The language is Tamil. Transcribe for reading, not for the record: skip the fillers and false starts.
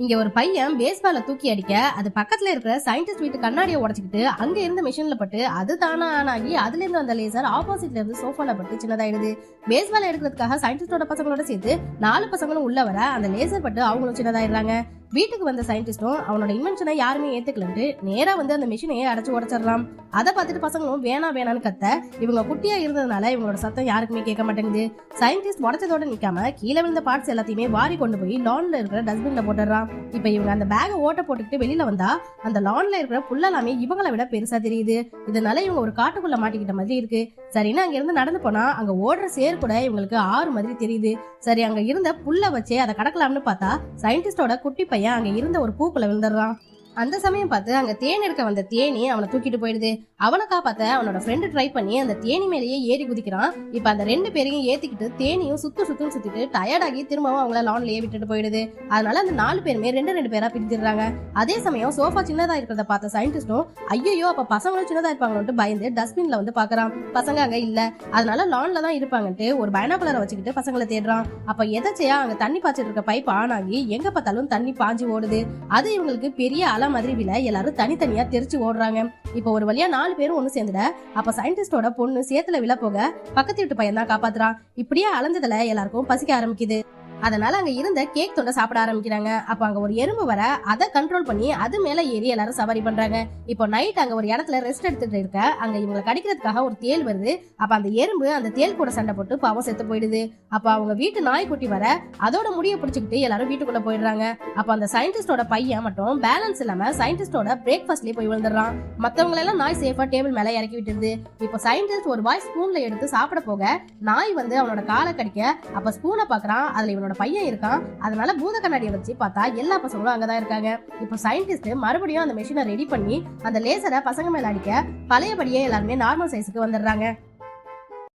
இங்க ஒரு பையன் பேஸ்பால தூக்கி அடிக்க அது பக்கத்துல இருக்கிற சயின்டிஸ்ட் வீட்டு கண்ணாடியை உடைச்சிக்கிட்டு அங்க இருந்த மிஷின்ல பட்டு அது தானா ஆனாகி அதுல இருந்து அந்த லேசர் ஆப்போசிட்ல இருந்து சோஃபால பட்டு சின்னதாயிடுது. பேஸ்பால் எடுக்கிறதுக்காக சயின்டிஸ்டோட பசங்களோட சேர்த்து 4 பசங்களும் உள்ள வர அந்த லேசர் பட்டு அவங்களும் சின்னதாயிடுறாங்க. வீட்டுக்கு வந்த சயின்டிஸ்டும் அவனோட இன்வென்ஷனை யாருமே ஏத்துக்கலன்ட்டு நேரா வந்து அந்த மிஷினையே அடைச்சு உடைச்சிடலாம். அதை பார்த்துட்டு பசங்களும் வேணான்னு கத்த இவங்க குட்டியா இருந்ததுனால இவங்களோட சத்தம் யாருக்குமே கேட்க மாட்டேங்குது. சயின்டிஸ்ட் உடைச்சதோட நிக்காம கீழே விழுந்த பார்ட்ஸ் எல்லாத்தையுமே வாரி கொண்டு போய் லான்ல இருக்கிற டஸ்ட்பின்ல போட்டுறான். இப்ப இவங்க அந்த பேகை ஓட்ட போட்டுக்கிட்டு வெளியில வந்தா அந்த லான்ல இருக்கிற புல்லெல்லாமே இவங்களை விட பெருசா தெரியுது. இதனால இவங்க ஒரு காட்டுக்குள்ள மாட்டிக்கிட்ட மாதிரி இருக்கு. சரின்னு அங்க இருந்து நடந்து போனா அங்க ஓடுற சேர் கூட இவங்களுக்கு ஆறு மாதிரி தெரியுது. சரி, அங்க இருந்த புல்ல வச்சே அதை கடக்கலாம்னு பார்த்தா சயின்டிஸ்டோட குட்டி பையன் அங்க இருந்த ஒரு பூக்குள்ள விழுந்துடுறான். அந்த சமயம் பார்த்து அங்க தேன் எடுக்க வந்த தேனி அவனை தூக்கிட்டு போயிடுது. அவனை காப்பாத்த அவனோட ஃப்ரெண்டு ட்ரை பண்ணி அந்த தேனி மேலேயே ஏறி குதிக்கிறான். இப்ப அந்த 2 பேரையும் ஏத்திக்கிட்டு தேனியும் சுத்திட்டு டயர்டாகி திரும்பவும் அவங்கள லான்லயே விட்டுட்டு போயிடுது. அதனால அந்த 4 பேருமே 2 பேரா பிரிஞ்சிடுறாங்க. அதே சமயம் சோஃபா சின்னதா இருக்கிறத பார்த்த சயின்டிஸ்டும் ஐயோ அப்ப பசங்களும் சின்னதா இருப்பாங்களோட்டு பயந்து டஸ்ட்பின்ல வந்து பாக்குறான். பசங்க அங்க இல்ல, அதனால லான்ல தான் இருப்பாங்கன்ட்டு ஒரு பைனாகுலரை வச்சுக்கிட்டு பசங்களை தேடுறான். அப்ப எதாச்சியா அங்க தண்ணி பாய்ச்சிட்டு இருக்க பைப் ஆன் ஆகி எங்க பார்த்தாலும் தண்ணி பாஞ்சு ஓடுது. அது இவங்களுக்கு பெரிய அலை மாதிரி வில எல்லாரும் தனித்தனியா தெரிச்சு ஓடுறாங்க. இப்ப ஒரு வழியா 4 பேரும் ஒண்ணு சேர்ந்துட அப்ப சயின்டிஸ்டோட பொண்ணு சேத்துல விழ போக பக்கத்து வீட்டு பையன் தான் காப்பாத்துறான். இப்படியே அலைஞ்சதுல எல்லாருக்கும் பசிக்க ஆரம்பிக்குது. அதனால அங்க இருந்த கேக் தொண்டை சாப்பிட ஆரம்பிக்கிறாங்க. அப்ப அங்க ஒரு எறும்பு வர அதை கண்ட்ரோல் பண்ணி அது மேல ஏறி எல்லாரும் சவாரி பண்றாங்க. இப்போ நைட் அங்க ஒரு இடத்துல ரெஸ்ட் எடுத்துட்டு இருக்க அங்க இவங்களை கடிக்கிறதுக்காக ஒரு தேல் வருது. அப்ப அந்த எறும்பு அந்த தேல் கூட சண்டை போட்டு பாவம் செத்து போயிடுது. அப்ப அவங்க வீட்டு நாய்க்குட்டி வர அதோட முடிய பிடிச்சிக்கிட்டு எல்லாரும் வீட்டுக்குள்ள போயிடுறாங்க. அப்ப அந்த சயின்டிஸ்டோட பையன் மட்டும் பேலன்ஸ் இல்லாம சயின்டிஸ்டோட பிரேக்ஃபாஸ்ட்லயே போய் விழுந்துடுறான். மத்தவங்க எல்லாம் நாய் சேஃபா டேபிள் மேல இறக்கி விட்டுருது. இப்போ சயின்டிஸ்ட் ஒரு வாய் ஸ்பூன்ல எடுத்து சாப்பிட போக நாய் வந்து அவனோட காலை கடிக்க அப்ப ஸ்பூனை பாக்குறான். அதுல இவனோட பையன் இருக்கான். அதனால பூத கண்ணாடியை வச்சு பார்த்தா எல்லா பசங்களும் அங்கதான் இருக்காங்க. இப்போ சயின்டிஸ்ட் மறுபடியும் அந்த மெஷினை ரெடி பண்ணி அந்த லேசரை பசங்க மேல அடிக்க பழையபடியே எல்லாருமே நார்மல் சைஸுக்கு வந்துடுறாங்க.